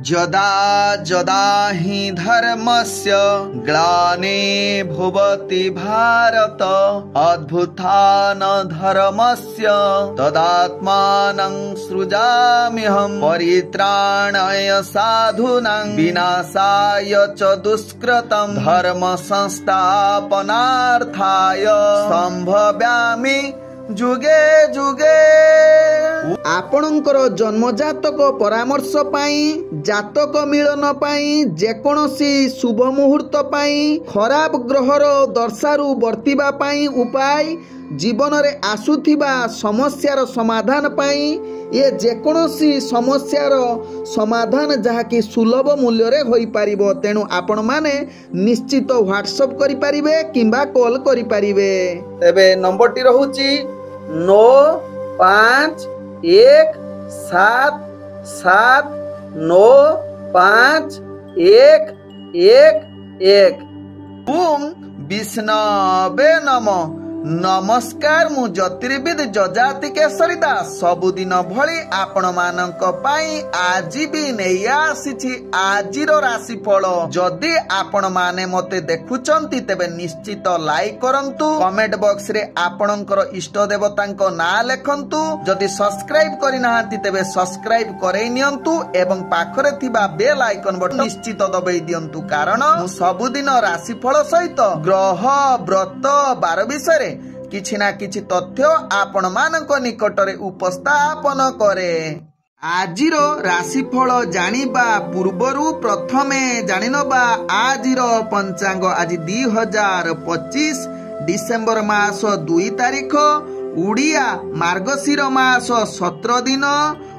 यदा यदा हि धर्मस्य ग्लानिर्भवति भारत अद्भुतान धर्मस्य तदात्मानं सृजाम्यहं परित्राणाय साधूनां विनाशाय च दुष्कृतं धर्म संस्थापनार्थाय संभवामि जुगे जुगे। आपणकर जन्मजातक परामर्श पाई जातक मिलन पाई जेकोसी शुभ मुहूर्त पाई खराब ग्रहर दर्शारु वर्तिबा पाई उपाय जीवन रे आसुथिबा समस्यार समाधान पाई ये जेकोसी समस्यार समाधान जहाँकि सुलभ मूल्य रे होई पारिबो। तेणु आपण माने निश्चित व्हाट्सएप करि पारिबे किंबा कॉल करि पारिबे। तेबे नंबर टी रहुची 9517795111। ओम विष्णवे नमः। नमस्कार, मु ज्योतिर्विद जजाति केशरी दास सबुदिन भली आपण मानक पाई आज भी नहीं आसी आजिर राशिफल। जदि आपण माने मते देखुचंती तेबे निश्चित लाइक करंतु, कमेंट बॉक्स रे आपणकर इष्ट देवतांक नाम लेखंतु। जदि सब्सक्राइब करि नाहांती तेबे सब्सक्राइब करै नियंतु एवं पाखरे थिबा बेल आइकन बटन निश्चित दबाई दियंतु, कारण मु सबुदिन राशिफल सहित ग्रह व्रत बार विषय किछि ना किछि तथ्य आपण मानक निकटरे उपस्थापन करे। आजिर राशिफल जानिबा पूर्वरु प्रथमे जानिनबा आजिर पंचांग। आज 2025 डिसेंबर मास 2 तारिख उड़िया मार्गशीर मास 17 दिन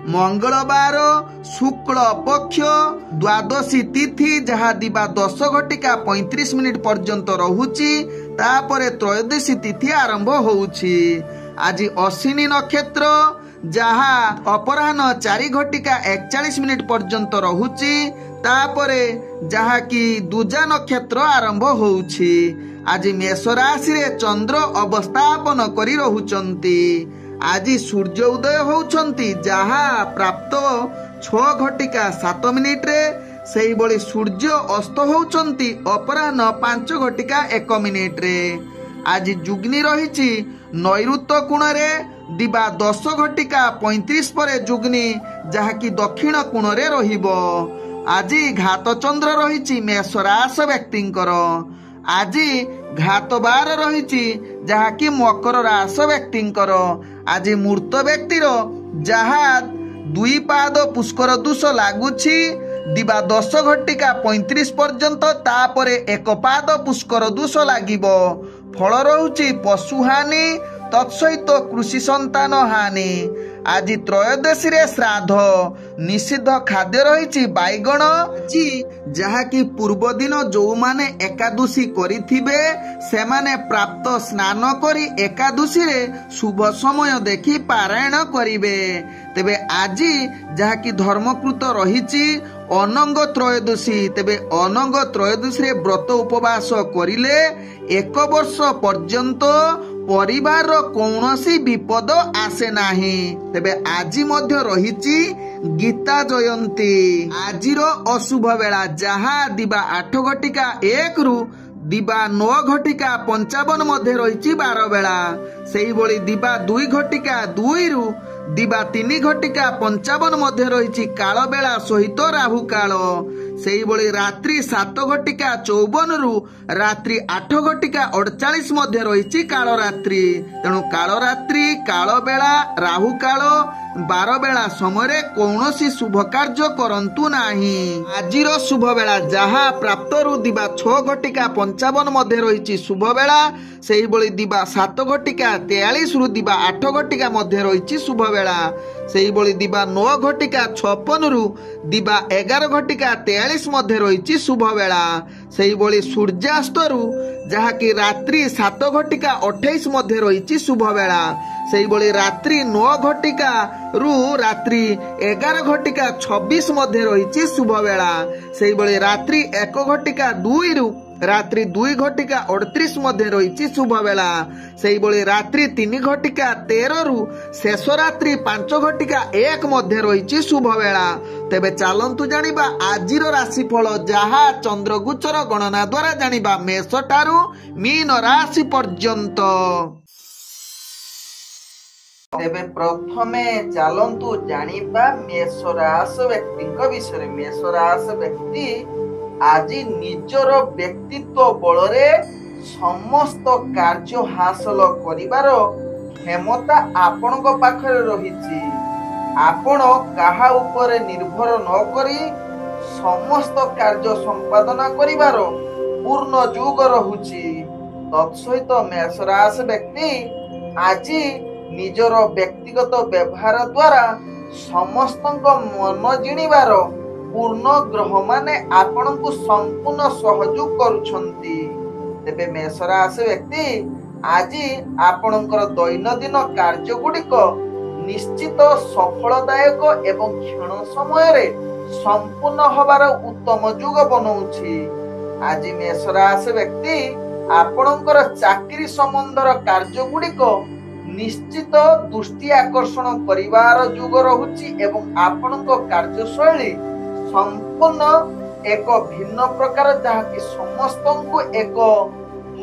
मंगलवार शुक्ल पक्ष द्वादशी तिथि जहा दिबा 10:35 पर्यंत रहुची। तापरे त्रयोदशी तिथि आरंभ होउची। आज अश्विनी नक्षत्र जहा अपराह्न 4:41 पर्यंत रहुची। तापरे जहा कि दूजा नक्षत्र आरंभ होउची। आज मेष राशि रे चंद्र अवस्थापन करी रहुचंती। आज सूर्य उदय होउचंती जहा प्राप्त 6:07 रे। सेही बळी सूर्य अस्त होउचंती अपराह्न 5:01 रे। आज जुग्नी रहिची नैऋत्य कोण रे दिबा 10:35 परे जुग्नी जहा कि दक्षिण कोण रे रहिबो। आज घात चंद्र रहिची मेष राशि व्यक्तिंकर। आज घात बार रहिची जहा कि मकर राशि व्यक्तिंकर। आज मूर्त व्यक्तिर जहा 2 पाद पुष्कर दोष लागुची दिबा 10:35 पर्यंत। तापरे 1 पाद पुष्कर दोष लागिबो। फल रहुची पशुहानि तत्सहित कृषि संतान हानि। आज त्रयोदशी रे श्राद्ध निषिद्ध खाद्य रहिची बैगण। जहा कि पूर्व दिन जो माने एकादशी करिथिबे सेमाने प्राप्त स्नान करी एकादशी रे शुभ समय देखि पारायण करिवे। तेबे आज जहा कि धर्मकृत रहिची अनंग त्रयोदशी। तेबे अनंग त्रयोदशी रे व्रत उपवास करिले 1 वर्ष पर्यंत परिवार कौनसी विपद आसे नाही। तेबे आज मध्य रहिची गीता जयंती। आजिर अशुभ बेला जहा दिबा 8:01 रु दिबा 9:55 मध्य रहिची 12 बेला। सेही बळी दिबा 2:02 रु दिबा 3:55 मध्य रहिची काल बेला सहित राहु काल। सेही बळी रात्रि 7:54 रु रात्रि 8:48 मध्य रहिची काल रात्रि। तेणु काल रात्रि काल बेला राहु काल 12 बेला समय कौनसी शुभ कार्य करंतु नाही। आजिर शुभ बेला जहा प्राप्त रु दिबा 6:55 मध्य रहिची शुभ बेला। सेही बळी दिबा 7:43 रु दिबा 8 मध्य रहिची शुभ बेला। सेही बळी दिबा 9:56 रु दिबा 11:43 मध्य रहिची शुभ बेला। सेही बळी सूर्यास्त रु जहा कि रात्रि 7:28 मध्य रहिची शुभ बेला। सेही बळी रात्रि 9 रु रात्रि 11:26 मध्य रहिची शुभ बेला। सेही बळी रात्रि 1:02 रु ରାତ୍ରି 2:38 ମଧ୍ୟ ରହିଛି ଶୁଭ ବେଳା। ସେହିଭଳି ରାତ୍ରି 3:13ରୁ ଶେଷ ରାତ୍ରି 5:01 ମଧ୍ୟ ରହିଛି ଶୁଭ ବେଳା। ତେବେ ଚାଲନ୍ତୁ ଜାଣିବା ଆଜିର ରାଶିଫଳ, ଯାହା ଚନ୍ଦ୍ରଗୋଚର ଗଣନା ଦ୍ୱାରା ଜାଣିବା ମେଷ ଠାରୁ ମୀନ ରାଶି ପର୍ଯ୍ୟନ୍ତ। ତେବେ ପ୍ରଥମେ ଚାଲନ୍ତୁ ଜାଣିବା ମେଷ ରାଶି ବ୍ୟକ୍ତିଙ୍କ ବିଷୟରେ। ମେଷ ରାଶି ବ୍ୟକ୍ତି ଆଜି ନିଜର ବ୍ୟକ୍ତିତ୍ୱ ବଳରେ ସମସ୍ତ କାର୍ଯ୍ୟ ହାସଲ କରିବାର କ୍ଷମତା ଆପଣଙ୍କ ପାଖରେ ରହିଛି। ଆପଣ କାହା ଉପରେ ନିର୍ଭର ନ କରି ସମସ୍ତ କାର୍ଯ୍ୟ ସମ୍ପାଦନ କରିବାର ପୂର୍ଣ୍ଣ ଯୋଗ ରହୁଛି। ତତ୍ସହିତ ମେଷ ରାଶି ବ୍ୟକ୍ତି ଆଜି ନିଜର ବ୍ୟକ୍ତିଗତ ବ୍ୟବହାର ଦ୍ୱାରା ସମସ୍ତଙ୍କ ମନ ଜିଣିବାର ପୂର୍ଣ୍ଣ ଗ୍ରହମାନେ ଆପଣଙ୍କୁ ସମ୍ପୂର୍ଣ୍ଣ ସହଯୋଗ କରୁଛନ୍ତି। ତେବେ ମେଷ ରାଶି ବ୍ୟକ୍ତି ଆଜି ଆପଣଙ୍କର ଦୈନନ୍ଦିନ କାର୍ଯ୍ୟ ଗୁଡ଼ିକ ନିଶ୍ଚିତ ସଫଳଦାୟକ ଏବଂ କ୍ଷଣ ସମୟରେ ସମ୍ପୂର୍ଣ୍ଣ ହେବାର ଉତ୍ତମ ଯୋଗ ବନଉଛି। ଆଜି ମେଷ ରାଶି ବ୍ୟକ୍ତି ଆପଣଙ୍କର ଚାକିରି ସମ୍ବନ୍ଧର କାର୍ଯ୍ୟ ଗୁଡ଼ିକ ନିଶ୍ଚିତ ଦୃଷ୍ଟି ଆକର୍ଷଣ କରିବାର ଯୋଗ ରହୁଛି ଏବଂ ଆପଣଙ୍କ କାର୍ଯ୍ୟଶୈଳୀ ସମ୍ପୂର୍ଣ୍ଣ ଏକ ଭିନ୍ନ ପ୍ରକାର, ଯାହାକି ସମସ୍ତଙ୍କୁ ଏକ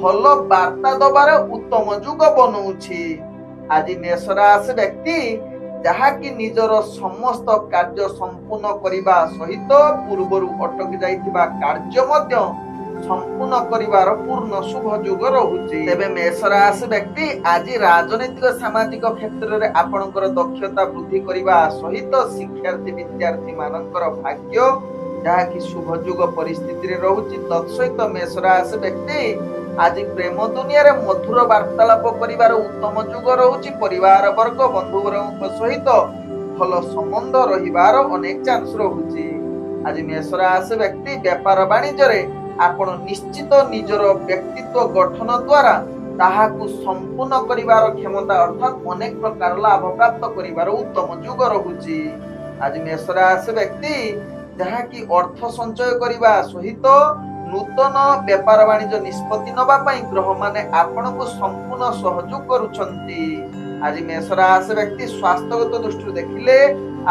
ଭଲ ବାର୍ତ୍ତା ଦେବାର ଉତ୍ତମ ଯୋଗ ବନଉଛି। ଆଜି ମେଷ ରାଶି ବ୍ୟକ୍ତି ଯାହାକି ନିଜର ସମସ୍ତ କାର୍ଯ୍ୟ ସମ୍ପୂର୍ଣ୍ଣ କରିବା ସହିତ ପୂର୍ବରୁ ଅଟକି ଯାଇଥିବା କାର୍ଯ୍ୟ ମଧ୍ୟ ସମ୍ପୂର୍ଣ୍ଣ କରିବାର ପୂର୍ଣ୍ଣ ଶୁଭ ଯୋଗ ରହୁଛି। ତେବେ ମେଷ ରାଶି ବ୍ୟକ୍ତି ଆଜି ରାଜନୈତିକ ସାମାଜିକ କ୍ଷେତ୍ରରେ ଆପଣଙ୍କର ଦକ୍ଷତା ବୃଦ୍ଧି କରିବା ସହିତ ଶିକ୍ଷାର୍ଥୀ ବିଦ୍ୟାର୍ଥୀ ମାନଙ୍କର ଭାଗ୍ୟ ଯାହାକି ଶୁଭ ଯୋଗ ପରିସ୍ଥିତିରେ ରହୁଛି। ତତ୍ସହିତ ମେଷ ରାଶି ବ୍ୟକ୍ତି ଆଜି ପ୍ରେମ ଦୁନିଆରେ ମଧୁର ବାର୍ତ୍ତାଳାପ କରିବାର ଉତ୍ତମ ଯୋଗ ରହୁଛି। ପରିବାର ବର୍ଗ ବନ୍ଧୁବର୍ଗଙ୍କ ସହିତ ଭଲ ସମ୍ବନ୍ଧ ରହିବାର ଅନେକ ଚାନ୍ସ ରହୁଛି। ଆଜି ମେଷ ରାଶି ବ୍ୟକ୍ତି ବେପାର ବାଣିଜ୍ୟରେ ଆପଣ ନିଶ୍ଚିତ ନିଜର ବ୍ୟକ୍ତିତ୍ୱ ଗଠନ ଦ୍ୱାରା ତାହାକୁ ସମ୍ପୂର୍ଣ୍ଣ କରିବାର କ୍ଷମତା ଅର୍ଥାତ୍ ଅନେକ ପ୍ରକାର ଲାଭ ପ୍ରାପ୍ତ କରିବାର ଉତ୍ତମ ଯୋଗ ରହୁଛି। ଆଜି ମେଷ ରାଶି ବ୍ୟକ୍ତି ଯାହାକି ଅର୍ଥ ସଞ୍ଚୟ କରିବା ସହିତ ନୂତନ ବେପାର ବାଣିଜ୍ୟ ନିଷ୍ପତ୍ତି ନେବା ପାଇଁ ଗ୍ରହମାନେ ଆପଣଙ୍କୁ ସମ୍ପୂର୍ଣ୍ଣ ସହଯୋଗ କରୁଛନ୍ତି। ଆଜି ମେଷ ରାଶି ବ୍ୟକ୍ତି ସ୍ୱାସ୍ଥ୍ୟଗତ ଦୃଷ୍ଟିରୁ ଦେଖିଲେ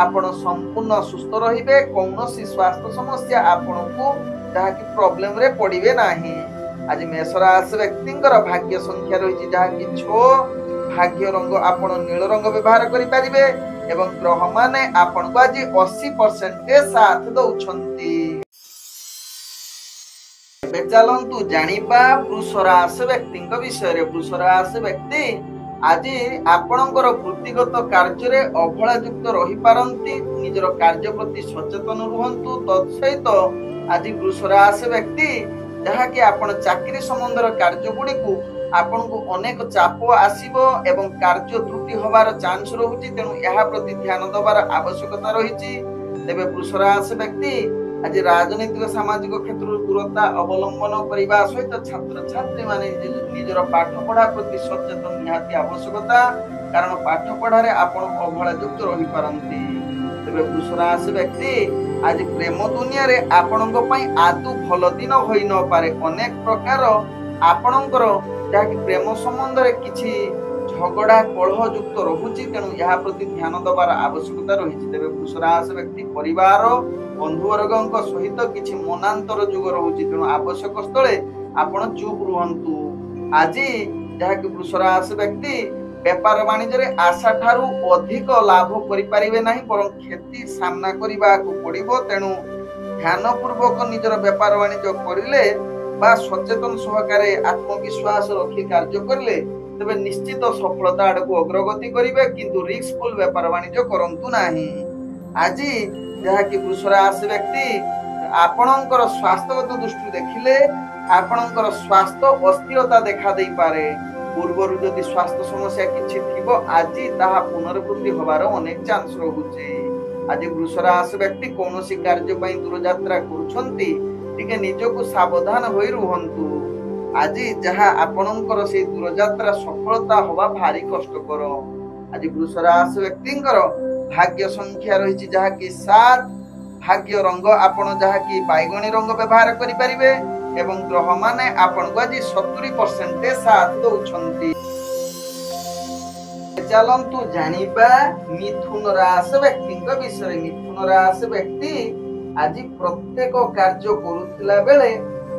ଆପଣ ସମ୍ପୂର୍ଣ୍ଣ ସୁସ୍ଥ ରହିବେ। କୌଣସି ସ୍ୱାସ୍ଥ୍ୟ ସମସ୍ୟା ଆପଣଙ୍କୁ ଯାହାକି ପ୍ରୋବ୍ଲେମରେ ପଡ଼ିବେ ନାହିଁ। ଆଜି ମେଷ ରାଶି ବ୍ୟକ୍ତିଙ୍କର ଭାଗ୍ୟ ସଂଖ୍ୟା ରହିଛି ଯାହାକି 6। ଭାଗ୍ୟ ରଙ୍ଗ ଆପଣ ନୀଳ ରଙ୍ଗ ବ୍ୟବହାର କରିପାରିବେ ଏବଂ ଗ୍ରହମାନେ ଆପଣଙ୍କୁ ଆଜି 80% ସାଥ ଦଉଛନ୍ତି। ଏବେ ଚାଲନ୍ତୁ ଜାଣିବା ବୃଷ ରାଶି ବ୍ୟକ୍ତିଙ୍କ ବିଷୟରେ। ବୃଷ ରାଶି ବ୍ୟକ୍ତି ଆଜି ଆପଣଙ୍କର ବୃତ୍ତିଗତ କାର୍ଯ୍ୟରେ ଅବହେଳା ଯୁକ୍ତ ରହିପାରନ୍ତି। ନିଜର କାର୍ଯ୍ୟ ପ୍ରତି ସଚେତନ ରୁହନ୍ତୁ। ତତ୍ସହିତ ଆଜି ବୃଷ ରାଶି ବ୍ୟକ୍ତି ଯାହାକି ଆପଣ ଚାକିରି ସମ୍ବନ୍ଧର କାର୍ଯ୍ୟ ଗୁଡ଼ିକୁ ଆପଣଙ୍କୁ ଅନେକ ଚାପ ଆସିବ ଏବଂ କାର୍ଯ୍ୟ ତ୍ରୁଟି ହେବାର ଚାନ୍ସ ରହୁଛି, ତେଣୁ ଏହା ପ୍ରତି ଧ୍ୟାନ ଦେବାର ଆବଶ୍ୟକତା ରହିଛି। ତେବେ ବୃଷ ରାଶି ବ୍ୟକ୍ତି ଆଜି ରାଜନୈତିକ ସାମାଜିକ କ୍ଷେତ୍ରରୁ ଦୂରତା ଅବଲମ୍ବନ କରିବା ସହିତ ଛାତ୍ରଛାତ୍ରୀ ମାନେ ନିଜର ପାଠ ପଢା ପ୍ରତି ସଚେତନ ନିହାତି ଆବଶ୍ୟକତା, କାରଣ ପାଠ ପଢାରେ ଆପଣ ଅବହେଳା ଯୁକ୍ତ ରହିପାରନ୍ତି। ତେବେ ବୃଷ ରାଶି ବ୍ୟକ୍ତି ଆଜି ପ୍ରେମ ଦୁନିଆରେ ଆପଣଙ୍କ ପାଇଁ ଆଦୌ ଭଲ ଦିନ ହୋଇନପାରେ। ଅନେକ ପ୍ରକାର ଆପଣଙ୍କର ଯାହାକି ପ୍ରେମ ସମ୍ବନ୍ଧରେ କିଛି ଝଗଡା କଳହ ଯୁକ୍ତ ରହୁଛି, ତେଣୁ ଏହା ପ୍ରତି ଧ୍ୟାନ ଦେବାର ଆବଶ୍ୟକତା ରହିଛି। ତେବେ ବୃଷ ରାଶି ବ୍ୟକ୍ତି ପରିବାର ବନ୍ଧୁବର୍ଗଙ୍କ ସହିତ କିଛି ମନାନ୍ତର ଯୋଗ ରହୁଛି, ତେଣୁ ଆବଶ୍ୟକ ସ୍ଥଳେ ଆପଣ ଚୁପ୍ ରୁହନ୍ତୁ। ଆଜି ଯାହାକି ବୃଷ ରାଶି ବ୍ୟକ୍ତି ବେପାର ବାଣିଜ୍ୟରେ ଆଶା ଠାରୁ ଅଧିକ ଲାଭ କରିପାରିବେ ନାହିଁ, ବରଂ କ୍ଷତି ସାମ୍ନା କରିବାକୁ ପଡିବ। ତେଣୁ ଧ୍ୟାନ ପୂର୍ବକ ନିଜର ବେପାର ବାଣିଜ୍ୟ କରିଲେ ବା ସଚେତନ ସହକାରେ ଆତ୍ମବିଶ୍ୱାସ ରଖି କାର୍ଯ୍ୟ କରିଲେ ତେବେ ନିଶ୍ଚିତ ସଫଳତା ଆଡକୁ ଅଗ୍ରଗତି କରିବେ, କିନ୍ତୁ ରିସ୍କଫୁଲ ବେପାର ବାଣିଜ୍ୟ କରନ୍ତୁ ନାହିଁ। ଆଜି ଯାହାକି ବୃଷ ରାଶି ବ୍ୟକ୍ତି ଆପଣଙ୍କର ସ୍ୱାସ୍ଥ୍ୟଗତ ଦୃଷ୍ଟିରୁ ଦେଖିଲେ ଆପଣଙ୍କର ସ୍ୱାସ୍ଥ୍ୟ ଅସ୍ଥିରତା ଦେଖା ଦେଇପାରେ। ପୂର୍ବରୁ ଯଦି ସ୍ୱାସ୍ଥ୍ୟ ସମସ୍ୟା କିଛି ଥିବ ଆଜି ତାହା ପୁନରାବୃତ୍ତି ହେବାର ଅନେକ ଚାନ୍ସ ରହୁଛି। ଆଜି ବୃଷ ରାଶି ବ୍ୟକ୍ତି କୌଣସି କାର୍ଯ୍ୟ ପାଇଁ ଦୂରଯାତ୍ରା କରୁଛନ୍ତି, ଟିକେ ନିଜକୁ ସାବଧାନ ହୋଇ ରୁହନ୍ତୁ। ଆଜି ଯାହା ଆପଣଙ୍କର ସେଇ ଦୂରଯାତ୍ରା ସଫଳତା ହେବା ଭାରି କଷ୍ଟକର। ଆଜି ବୃଷ ରାଶି ବ୍ୟକ୍ତିଙ୍କର ଭାଗ୍ୟ ସଂଖ୍ୟା ରହିଛି ଯାହାକି 7। ଭାଗ୍ୟ ରଙ୍ଗ ଆପଣ ଯାହାକି ବାଇଗଣୀ ରଙ୍ଗ ବ୍ୟବହାର କରିପାରିବେ एवं ग्रह माने आपनको आज 70% साथ दउछंती। चलंतु जानिबा मिथुन राशि व्यक्ति विषय। मिथुन राशि व्यक्ति आज प्रत्येक कार्य करुथिला बेले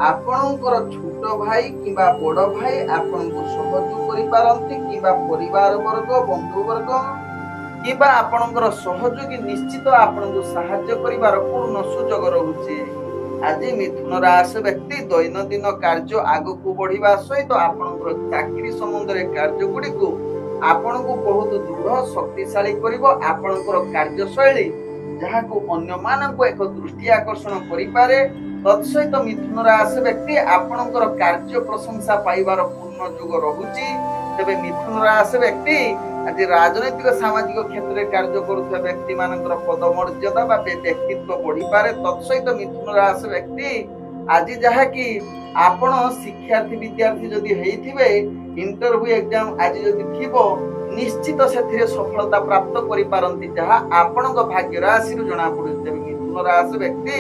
आपणकर छोट भाई किंबा बड़ भाई आपनको सहयोग करि पारंती किंबा परिवार वर्ग बंधु वर्ग किंबा आपणकर सहयोगी निश्चित आपनको सहाय्य करिवार पूर्ण सुयोग रहुछि। आज मिथुन राशि व्यक्ति दैनंदिन कार्य आगकू बढ़िबा सहित आपणकर चाकरी संबंध कार्य गुडी को आपनको बहुत दृढ़ शक्तिशाली करिवो। आपणकर कार्यशैली जहाको अन्य मानक एक दृष्टि आकर्षण करि पारे। तत्सहित मिथुन राशि व्यक्ति आपणकर कार्य प्रशंसा पाइबार पूर्ण योग रहुछि। तबे मिथुन राशि व्यक्ति आज राजनैतिक सामाजिक क्षेत्र में कार्य करुଥିବା व्यक्ति मानकर पदमर्यादा बा व्यक्तित्व बढ़ी पारे। तत्सहित मिथुन राशि व्यक्ति आज जहा कि आपण शिक्षार्थी विद्यार्थी जदि हेइथिबे इंटरव्यू एग्जाम आज जदि थिबो निश्चित सेथिरे सफलता प्राप्त करि पारंती जहा आपणक भाग्य राशि रु जणा पडुछि। मिथुन राशि व्यक्ति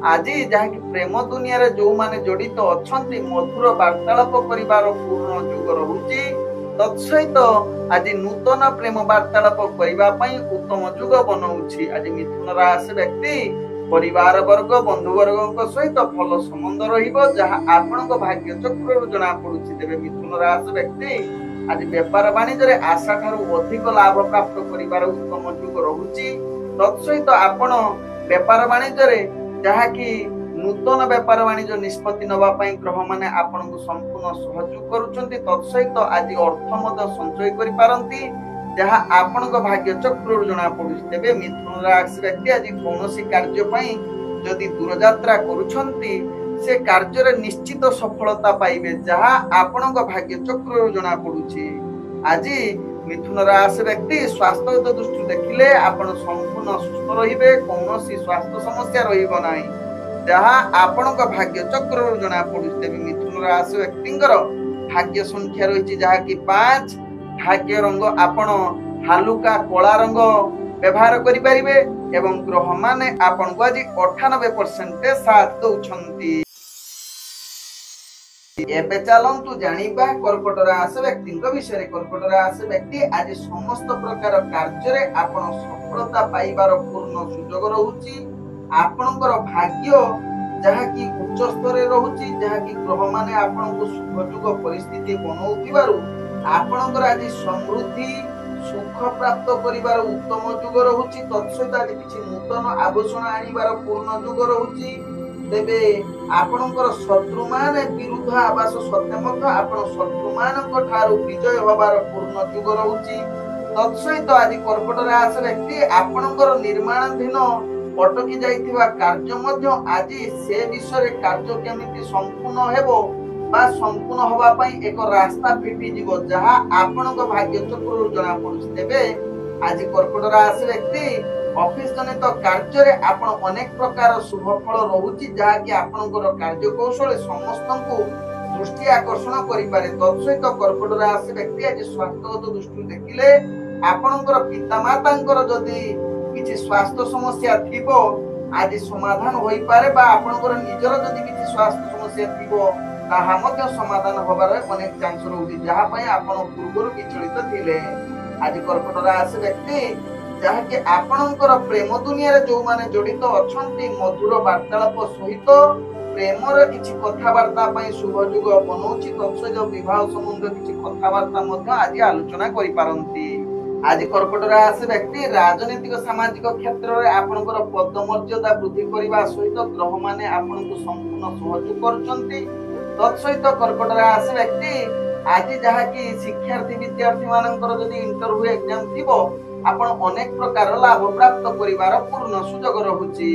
आज जहा कि प्रेम दुनिया रे जो माने जड़ित अछंती मधुर वार्तालाप करिवार पूर्ण योग रहुछि। तत्सहित आज नूतन प्रेम वार्तालाप करिबा पई उत्तम योग बनौछि। आज मिथुन राशि व्यक्ति परिवार वर्ग बंधु वर्ग सहित भल संबंध रहिबो जहा आपणक भाग्य चक्र जना पडुछि। तेबे मिथुन राशि व्यक्ति आज व्यापार वाणिज्य आशा ठारू अधिक लाभ प्राप्त करिवार उत्तम योग रहुछि। तत्सहित आपण व्यापार वाणिज्य जहा कि नूतन व्यापार वाणिज्य निष्पत्ति नवा पई ग्रह माने आपनको संपूर्ण सहयोग करूछंती। तत्सहित आज अर्थ मद संचय करि पारंती जहा आपणक भाग्य चक्र जना पडुछि। तेबे मिथुन राशि व्यक्ति आज कोनोसी कार्य पई जदि दूर यात्रा करूछंती से कार्य रे निश्चित सफलता पाइबे जहा आपणक भाग्य चक्र जना पडुछि। आज मिथुन राशि व्यक्ति स्वास्थ्य दृष्टि देखिले आपण संपूर्ण सुस्थ रहिबे कोनोसी स्वास्थ्य समस्या रहिबो नाही जहा आपणक भाग्य चक्र जना पडुछि। तेबे मिथुन राशि व्यक्तिंकर भाग्य संख्या रहिछि जहा कि 5। भाग्य रंग आपण हालुका कला रंग व्यवहार करि परिबे एवं ग्रह माने आपनको आज 98% साथ दउछंती। एबे चलंतु जानिबा कर्कट राशि व्यक्ति विषय। कर्कट राशि व्यक्ति आज समस्त प्रकार कार्य रे आपण सफलता पाइबार पूर्ण सुयोग रहुछि। आपणकर भाग्य जहा कि उच्च स्तर रहुछि जहा कि ग्रह माने आपनको सुखयोग परिस्थिति बनौथिबारु आपणकर आज समृद्धि सुख प्राप्त करिवार उत्तम योग रहुछि। तत्सहित आज किछि नूतन आभूषण आनिबार पूर्ण योग रहुछि। तेबे आपणकर शत्रु माने विरुद्ध आवास सत्य मत आपण शत्रु मानक ठारू विजय होबार पूर्ण योग रहुछि। तत्सहित आज कर्कट राशि व्यक्ति आपणकर निर्माणाधीन अटकी जाइथिबा कार्य मध्य आज से विषय कार्य केमिति संपूर्ण हेबो बा संपूर्ण होबा पई एक रास्ता फिटी जीवो जहा आपणक भाग्य चक्र जना पडुछि। तेबे आज कर्कट राशि व्यक्ति ऑफिस जनित कार्य रे आपण अनेक प्रकार शुभ फल रहुछि जहा कि आपणकर कार्य कौशल समस्तंकु दृष्टि आकर्षण करि पारे। तत्सहित कर्कट राशि व्यक्ति आज स्वास्थ्यगत दृष्टि देखिले आपणकर पिता मातांकर जदि किछि स्वास्थ्य समस्या थिबो आज समाधान होई पारे बा आपणकर निजर जदि किछि स्वास्थ्य समस्या थिबो ताहा मध्य समाधान होबार अनेक चांस रहुछि जहा पई आपण पूर्वरु विचलित थिले। आज कर्कट राशि व्यक्ति जहा कि आपणकर प्रेम दुनिया रे जो माने जड़ित अछंती मधुर वार्तालाप सहित प्रेम रे किछि कथावार्ता पई शुभ योग बनौछि। तत्सहित विवाह संबंध किछि कथावार्ता मध्य आज आलोचना करि पारंती। आज कर्कट राशि व्यक्ति राजनीतिक सामाजिक क्षेत्र में आपणकर पदमर्यादा वृद्धि करने सहित ग्रह माने आपनको संपूर्ण सहयोग करुछंती। तत्सहित कर्कट राशि व्यक्ति आज जहा कि शिक्षार्थी विद्यार्थी मानकर जदि इंटरव्यू एग्जाम थिबो आपण अनेक प्रकार लाभ प्राप्त करिवार पूर्ण सुयोग रहुछि।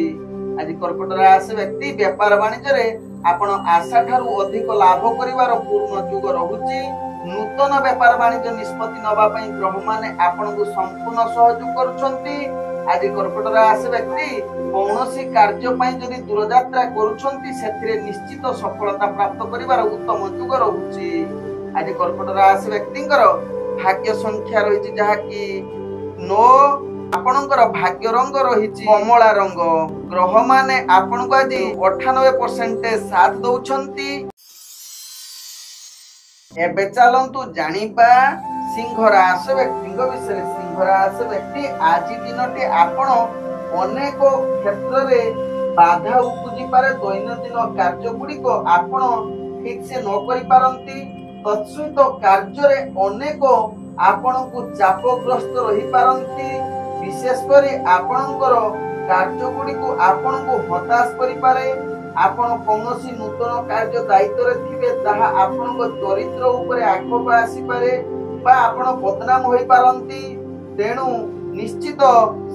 आज कर्कट राशि व्यक्ति व्यापार वाणिज्य रे आपण आशा ठारू अधिक लाभ करिवार पूर्ण योग रहुछि। नूतन व्यापार वाणिज्य निष्पत्ति नवा पई ग्रह माने आपनको संपूर्ण सहयोग करुछंती। आज कर्कट राशि व्यक्ति कौनसी कार्य पई जदि दूर यात्रा करुछंती सेथिरे निश्चित सफलता प्राप्त करिवार उत्तम योग रहुछि। आज कर्कट राशि व्यक्तिंकर भाग्य संख्या रहिछि जहा कि 9, ଆପଣଙ୍କର ଭାଗ୍ୟ ରଙ୍ଗ ରହିଛି କମଳା ରଙ୍ଗ। ଗ୍ରହ ମାନେ ଆପଣଙ୍କୁ ଆଜି 98% ସାଥ ଦଉଛନ୍ତି। ଏବେ ଚାଲନ୍ତୁ ଜାଣିବା ସିଂହ ରାଶି ବ୍ୟକ୍ତିଙ୍କ ବିଷୟରେ। ସିଂହ ରାଶି ବ୍ୟକ୍ତି ଆଜି ଦିନଟି ଆପଣ ଅନେକ କ୍ଷେତ୍ରରେ ବାଧା ଉପୁଜି ପାରେ। ଦୈନନ୍ଦିନ କାର୍ଯ୍ୟ ଗୁଡିକ ଆପଣ ଠିକ ସେ ନ କରିପାରନ୍ତି। ତତ୍ସହିତ କାର୍ଯ୍ୟରେ ଅନେକ ଆପଣଙ୍କୁ ଚାପଗ୍ରସ୍ତ ରହିପାରନ୍ତି। ବିଶେଷ କରି ଆପଣଙ୍କର କାର୍ଯ୍ୟ ଗୁଡିକୁ ଆପଣଙ୍କୁ ହତାଶ କରିପାରେ। ଆପଣ କୌଣସି ନୂତନ କାର୍ଯ୍ୟ ଦାୟିତ୍ୱରେ ଥିବେ ତାହା ଆପଣଙ୍କ ଚରିତ୍ର ଉପରେ ଆକ୍ଷେପ ଆସିପାରେ ବା ଆପଣ ବଦନାମ ହୋଇପାରନ୍ତି। ତେଣୁ ନିଶ୍ଚିତ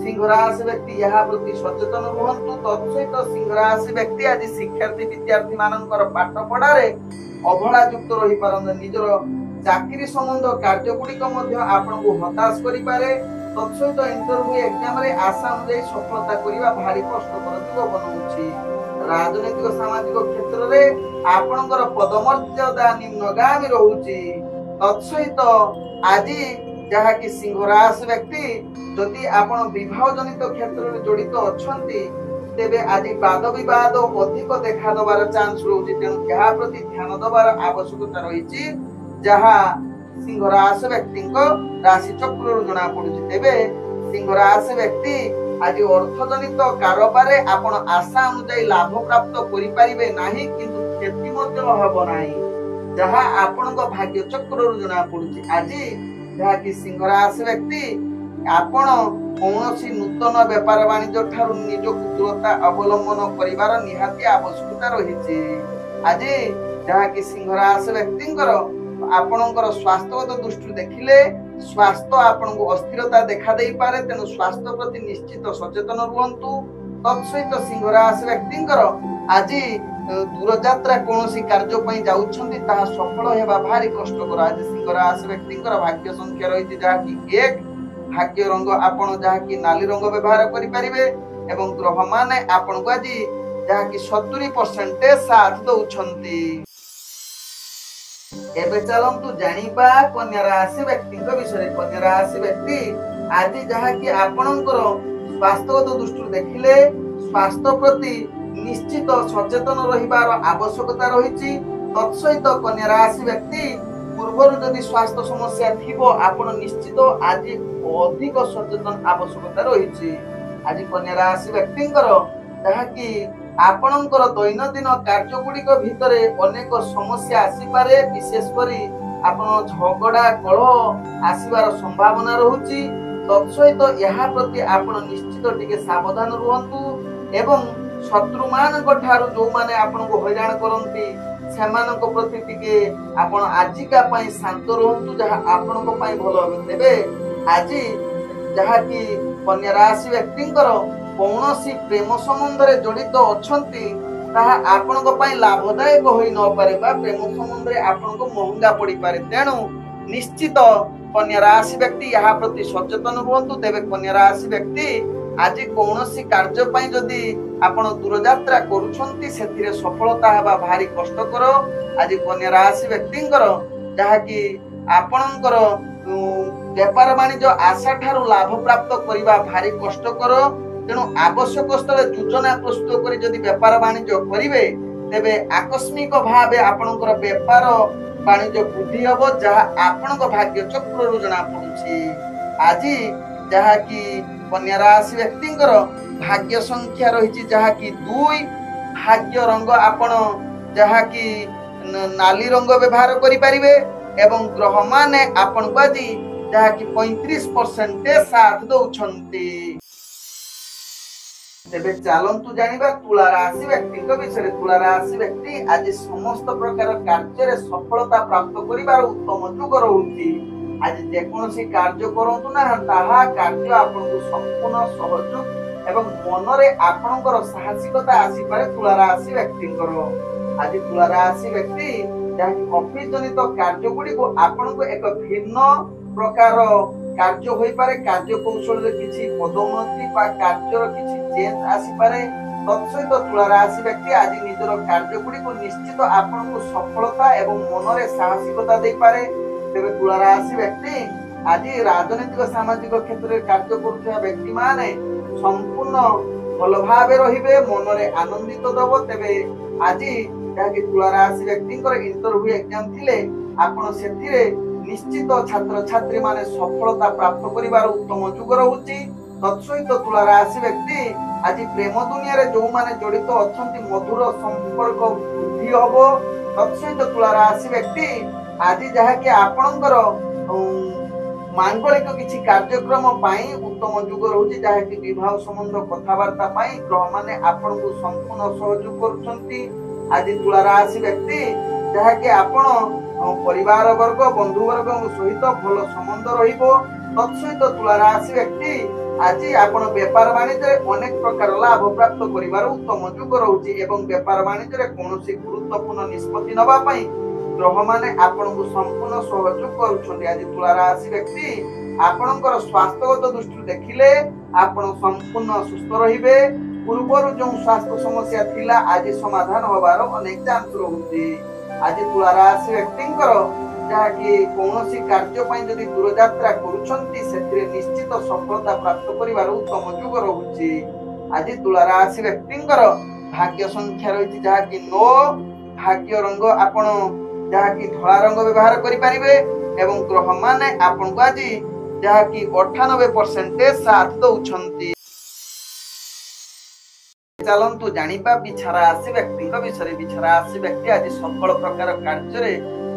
ସିଂହ ରାଶି ବ୍ୟକ୍ତି ଏହା ପ୍ରତି ସଚେତନ ରୁହନ୍ତୁ। ତତ୍ସହିତ ସିଂହ ରାଶି ବ୍ୟକ୍ତି ଆଜି ଶିକ୍ଷାର୍ଥୀ ବିଦ୍ୟାର୍ଥୀ ମାନଙ୍କର ପାଠ ପଢାରେ ଅବହେଳା ଯୁକ୍ତ ରହିପାରନ୍ତି। ନିଜର ଚାକିରି ସମ୍ବନ୍ଧ କାର୍ଯ୍ୟ ଗୁଡିକ ମଧ୍ୟ ଆପଣଙ୍କୁ ହତାଶ କରିପାରେ। ତତ୍ସହିତ ଇଣ୍ଟରଭ୍ୟୁ ଏକ୍ଜାମରେ ଆଶା ଅନୁଯାୟୀ ସଫଳତା କରିବା ଭାରି କଷ୍ଟକର ଦିଗ ବନଉଛି। ରାଜନୈତିକ ସାମାଜିକ କ୍ଷେତ୍ରରେ ଆପଣଙ୍କର ପଦମର୍ଯ୍ୟାଦା ନିମ୍ନଗାମୀ ରହୁଛି। ତତ୍ସହିତ ଆଜି ଯାହାକି ସିଂହ ରାଶି ବ୍ୟକ୍ତି ଯଦି ଆପଣ ବିବାହ ଜନିତ କ୍ଷେତ୍ରରେ ଜଡିତ ଅଛନ୍ତି ତେବେ ଆଜି ବାଦ ବିବାଦ ଅଧିକ ଦେଖା ଦେବାର ଚାନ୍ସ ରହୁଛି। ତେଣୁ ଏହା ପ୍ରତି ଧ୍ୟାନ ଦେବାର ଆବଶ୍ୟକତା ରହିଛି ଯାହା ସିଂହ ରାଶି ବ୍ୟକ୍ତିଙ୍କ ରାଶି ଚକ୍ରରୁ ଜଣା ପଡୁଛି। ତେବେ ସିଂହ ରାଶି ବ୍ୟକ୍ତି ଆଜି ଅର୍ଥଜନିତ କାରବାରରେ ଆପଣ ଆଶା ଅନୁଯାୟୀ ଲାଭ ପ୍ରାପ୍ତ କରିପାରିବେ ନାହିଁ, କିନ୍ତୁ କ୍ଷତି ମଧ୍ୟ ହେବ ନାହିଁ, ଯାହା ଆପଣଙ୍କ ଭାଗ୍ୟ ଚକ୍ରରୁ ଜଣା ପଡୁଛି। ଆଜି ଯାହାକି ସିଂହ ରାଶି ବ୍ୟକ୍ତି ଆପଣ କୌଣସି ନୂତନ ବେପାର ବାଣିଜ୍ୟ ଠାରୁ ନିଜକୁ ଦୂରତା ଅବଲମ୍ବନ କରିବାର ନିହାତି ଆବଶ୍ୟକତା ରହିଛି। ଆଜି ଯାହାକି ସିଂହ ରାଶି ବ୍ୟକ୍ତିଙ୍କର ଆପଣଙ୍କର ସ୍ୱାସ୍ଥ୍ୟଗତ ଦୃଷ୍ଟିରୁ ଦେଖିଲେ ସ୍ୱାସ୍ଥ୍ୟ ଆପଣଙ୍କୁ ଅସ୍ଥିରତା ଦେଖା ଦେଇପାରେ। ତେଣୁ ସ୍ୱାସ୍ଥ୍ୟ ପ୍ରତି ନିଶ୍ଚିତ ସଚେତନ ରୁହନ୍ତୁ। ତତ୍ସହିତ ସିଂହ ରାଶି ବ୍ୟକ୍ତିଙ୍କର ଆଜି ଦୂରଯାତ୍ରା କୌଣସି କାର୍ଯ୍ୟ ପାଇଁ ଯାଉଛନ୍ତି ତାହା ସଫଳ ହେବା ଭାରି କଷ୍ଟକର। ଆଜି ସିଂହ ରାଶି ବ୍ୟକ୍ତିଙ୍କର ଭାଗ୍ୟ ସଂଖ୍ୟା ରହିଛି ଯାହାକି 1। ଭାଗ୍ୟ ରଙ୍ଗ ଆପଣ ଯାହାକି ନାଲି ରଙ୍ଗ ବ୍ୟବହାର କରିପାରିବେ ଏବଂ ଗ୍ରହ ମାନେ ଆପଣଙ୍କୁ ଆଜି ଯାହାକି 70% ସାଥ ଦଉଛନ୍ତି। ଏବେ ଚାଲନ୍ତୁ ଜାଣିବା କନ୍ୟା ରାଶି ବ୍ୟକ୍ତିଙ୍କ ବିଷୟରେ। କନ୍ୟା ରାଶି ବ୍ୟକ୍ତି ଆଜି ଯାହାକି ଆପଣଙ୍କର ସ୍ୱାସ୍ଥ୍ୟଗତ ଦୃଷ୍ଟିରୁ ଦେଖିଲେ ସ୍ୱାସ୍ଥ୍ୟ ପ୍ରତି ନିଶ୍ଚିତ ସଚେତନ ରହିବାର ଆବଶ୍ୟକତା ରହିଛି। ତତ୍ସହିତ କନ୍ୟା ରାଶି ବ୍ୟକ୍ତି ପୂର୍ବରୁ ଯଦି ସ୍ୱାସ୍ଥ୍ୟ ସମସ୍ୟା ଥିବ ଆପଣ ନିଶ୍ଚିତ ଆଜି ଅଧିକ ସଚେତନ ଆବଶ୍ୟକତା ରହିଛି। ଆଜି କନ୍ୟା ରାଶି ବ୍ୟକ୍ତିଙ୍କର ଯାହାକି ଆପଣଙ୍କର ଦୈନନ୍ଦିନ କାର୍ଯ୍ୟ ଗୁଡିକ ଭିତରେ ଅନେକ ସମସ୍ୟା ଆସିପାରେ। ବିଶେଷ କରି ଆପଣ ଝଗଡା କଳହ ଆସିବାର ସମ୍ଭାବନା ରହୁଛି। ତତ୍ସହିତ ଏହା ପ୍ରତି ଆପଣ ନିଶ୍ଚିତ ଟିକେ ସାବଧାନ ରୁହନ୍ତୁ ଏବଂ ଶତ୍ରୁ ମାନଙ୍କ ଠାରୁ ଯୋଉମାନେ ଆପଣଙ୍କୁ ହଇରାଣ କରନ୍ତି ସେମାନଙ୍କ ପ୍ରତି ଟିକେ ଆପଣ ଆଜିକା ପାଇଁ ଶାନ୍ତ ରୁହନ୍ତୁ, ଯାହା ଆପଣଙ୍କ ପାଇଁ ଭଲ ହେବ। ତେବେ ଆଜି ଯାହାକି କନ୍ୟା ରାଶି ବ୍ୟକ୍ତିଙ୍କର କୌଣସି ପ୍ରେମ ସମ୍ବନ୍ଧରେ ଜଡିତ ଅଛନ୍ତି ତାହା ଆପଣଙ୍କ ପାଇଁ ଲାଭଦାୟକ ହୋଇ ନପାରେ ବା ପ୍ରେମ ସମ୍ବନ୍ଧରେ ଆପଣଙ୍କୁ ମହଙ୍ଗା ପଡିପାରେ। ତେଣୁ ନିଶ୍ଚିତ କନ୍ୟା ରାଶି ବ୍ୟକ୍ତି ଏହା ପ୍ରତି ସଚେତନ ରୁହନ୍ତୁ। ତେବେ କନ୍ୟା ରାଶି ବ୍ୟକ୍ତି ଆଜି କୌଣସି କାର୍ଯ୍ୟ ପାଇଁ ଯଦି ଆପଣ ଦୂରଯାତ୍ରା କରୁଛନ୍ତି ସେଥିରେ ସଫଳତା ହେବା ଭାରି କଷ୍ଟକର। ଆଜି କନ୍ୟା ରାଶି ବ୍ୟକ୍ତିଙ୍କର ଯାହାକି ଆପଣଙ୍କର ବେପାର ବାଣିଜ୍ୟ ଆଶା ଠାରୁ ଲାଭ ପ୍ରାପ୍ତ କରିବା ଭାରି କଷ୍ଟକର। ତେଣୁ ଆବଶ୍ୟକ ସ୍ଥଳେ ଯୋଜନା ପ୍ରସ୍ତୁତ କରି ଯଦି ବେପାର ବାଣିଜ୍ୟ କରିବେ ତେବେ ଆକସ୍ମିକ ଭାବେ ଆପଣଙ୍କର ବେପାର ବାଣିଜ୍ୟ ବୃଦ୍ଧି ହେବ, ଯାହା ଆପଣଙ୍କ ଭାଗ୍ୟ ଚକ୍ରରୁ ଜଣା ପଡୁଛି। ଆଜି ଯାହାକି କନ୍ୟା ରାଶି ବ୍ୟକ୍ତିଙ୍କର ଭାଗ୍ୟ ସଂଖ୍ୟା ରହିଛି ଯାହାକି 2। ଭାଗ୍ୟ ରଙ୍ଗ ଆପଣ ଯାହାକି ନାଲି ରଙ୍ଗ ବ୍ୟବହାର କରିପାରିବେ ଏବଂ ଗ୍ରହ ମାନେ ଆପଣଙ୍କୁ ଆଜି ଯାହାକି 35% ସାଥ ଦଉଛନ୍ତି। ତେବେ ଚାଲନ୍ତୁ ଜାଣିବା ତୁଳା ରାଶି ବ୍ୟକ୍ତିଙ୍କ ବିଷୟରେ। ତୁଳା ରାଶି ବ୍ୟକ୍ତି ଆଜି ସମସ୍ତ ପ୍ରକାର କାର୍ଯ୍ୟରେ ସଫଳତା ପ୍ରାପ୍ତ କରିବାର ଉତ୍ତମ ଯୁଗ ରହୁଛି। ଆଜି ଯେକୌଣସି କାର୍ଯ୍ୟ କରନ୍ତୁ ନା ତାହା କାର୍ଯ୍ୟ ଆପଣଙ୍କୁ ସମ୍ପୂର୍ଣ୍ଣ ସହଯୋଗ ଏବଂ ମନରେ ଆପଣଙ୍କର ସାହସିକତା ଆସିପାରେ ତୁଳା ରାଶି ବ୍ୟକ୍ତିଙ୍କର। ଆଜି ତୁଳା ରାଶି ବ୍ୟକ୍ତି ଯାହାକି ଅଫିସ ଜନିତ କାର୍ଯ୍ୟ ଗୁଡିକୁ ଆପଣଙ୍କୁ ଏକ ଭିନ୍ନ ପ୍ରକାର କାର୍ଯ୍ୟ ହୋଇପାରେ। କାର୍ଯ୍ୟ କୌଶଳରେ କିଛି ପଦୋନ୍ନତି ବା କାର୍ଯ୍ୟର କିଛି ଚେଞ୍ଜ ଆସିପାରେ। ତତ୍ସହିତ ତୁଳା ରାଶି ବ୍ୟକ୍ତି ଆଜି ନିଜର କାର୍ଯ୍ୟ ଗୁଡିକୁ ନିଶ୍ଚିତ ଆପଣଙ୍କୁ ସଫଳତା ଏବଂ ମନରେ ସାହସିକତା ଦେଇପାରେ। ତେବେ ତୁଳା ରାଶି ବ୍ୟକ୍ତି आज राजनीतिक सामाजिक क्षेत्र में कार्य करुवा व्यक्ति माने संपूर्ण भल भाव रहिबे मन रे आनंदित दब। तेबे आज जहाँकि तुला राशि व्यक्ति इंटरव्यू एग्जाम थिले आपण सेथिरे निश्चित छात्र छात्री माने सफलता प्राप्त करिवार उत्तम जुग रहुची। तत्सहित तुला राशि व्यक्ति आज प्रेम दुनिया रे जो माने जड़ित अछंती मधुर संपर्क वृद्धि हबो। तत्सहित तुला राशि व्यक्ति आज जहाँकि आपणकर मांगलिक किछि कार्यक्रम पाई उत्तम जुग रहुची। जहाँकि विवाह संबंध कथावार्ता पाई ग्रह माने आपणकु संपूर्ण सहयोग करूछंती। आज तुला राशि व्यक्ति जहाँकि आपण परिवार वर्ग बंधु वर्ग सहित भल संबंध रहिबो। तत्सहित तुला राशि व्यक्ति आज आपण व्यापार वाणिज्य अनेक प्रकार लाभ प्राप्त करिवार उत्तम जुग रहुची एवं व्यापार वाणिज्य कोनोसी गुरुत्वपूर्ण निष्पत्ति नबा पई ग्रह माने आपनकु संपूर्ण सहयोग करूछन्ती। आज तुला राशि व्यक्ति आपनकर स्वास्थ्यगत दृष्टि देखिले आपण संपूर्ण सुस्थ रहिबे। पूर्वरु जो स्वास्थ्य समस्या थिला आज समाधान होबार अनेक चांस रहुची। आज तुला राशि व्यक्तिंकर जहाँकि कौनसी कार्य पई जदि दूर यात्रा करूछन्ती सेथिरे निश्चित सफलता प्राप्त करिवार उत्तम जुग रहुची। आज तुला राशि व्यक्तिंकर भाग्य संख्या रहिछि जहाँकि 9। भाग्य रंग आपण जहाँकि धला रंग व्यवहार करि परिबे एवं ग्रह माने आपण को आज जहाँकि 98% साथ दउछन्ती। चलंतु जानिबा बिछा राशि व्यक्ति विषय। बिछा राशि व्यक्ति आज सकल प्रकार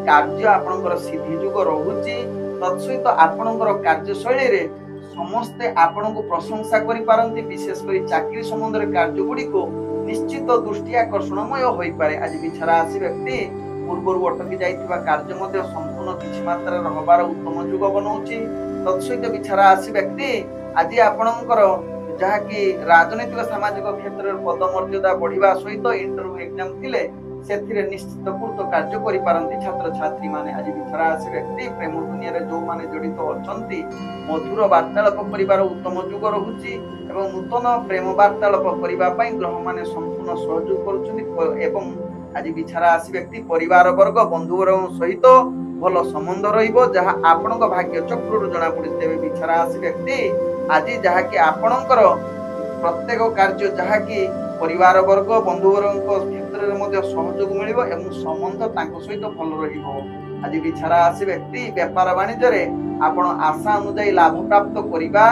कार्य आपणकर सिद्धि जुग रहुची। तत्सहित आपणकर कार्यशैली रे समस्ते आपणको प्रशंसा करि पारंती। विशेष करी चाकरी संबंध रे कार्य गुडी को निश्चित दृष्टि आकर्षणमय होई पारे। आज बिछा राशि व्यक्ति पूर्वरु अटकी जाइथिबा कार्य मध्ये संपूर्ण किछि मात्रा रे होबार उत्तम जुग बनौची। तत्सहित बिछा राशि व्यक्ति आज आपणकर जहाँकि राजनीतिक सामाजिक क्षेत्र में पद मर्यादा बढ़िया सहित इंटरव्यू एग्जाम थिले सेथिरे निश्चित पूर्त कार्य करि पारंती छात्र छात्री माने। आज बिछा राशि व्यक्ति प्रेम दुनिया रे जो माने जड़ित अछंती मधुर वार्तालाप करिवार उत्तम जुग रहुची एवं नूतन प्रेम वार्तालाप करिबा पई ग्रह माने संपूर्ण सहयोग करूछन्ती। एवं आज बिछा राशि व्यक्ति परिवार वर्ग बंधु वर्ग सहित भल संबंध रहिबो जहा आपनक भाग्य चक्रु जणा पड़ि। तेबे बिछा राशि व्यक्ति आज जहाँकि आपणकर प्रत्येक कार्य जहाँकि परिवार वर्ग बंधु वर्ग क्षेत्र में मध्य सहयोग मिलिबो एवं संबंध तांको सहित भल रहिबो। आज बिछा राशि व्यक्ति व्यापार वाणिज्य रे आपण आशा अनुसार लाभ प्राप्त करिबा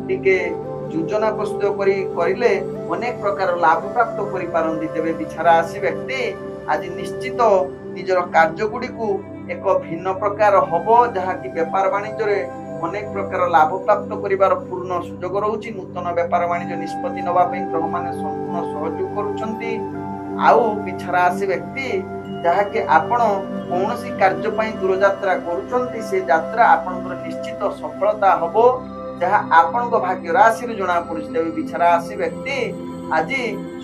टिके योजना प्रस्तुत करिले अनेक प्रकार लाभ प्राप्त करि पारंती। तेबे बिछा राशि व्यक्ति आज निश्चित निजर कार्य गुडी को एक भिन्न प्रकार हबो जहाँकि व्यापार वाणिज्य रे अनेक प्रकार लाभ प्राप्त करिवार पूर्ण सुयोग रहुची। नूतन व्यापार वाणिज्य निष्पत्ति नबा पई ग्रह माने संपूर्ण सहयोग करूछन्ती। आउ बिछा राशि व्यक्ति जहाँकि आपण कौनसी कार्य पई दूर यात्रा करूछन्ती से यात्रा आपनकर निश्चित सफलता हबो जहाँ आपनक भाग्य राशि रे जणा पड़ुछि। तेबे बिछा राशि व्यक्ति आज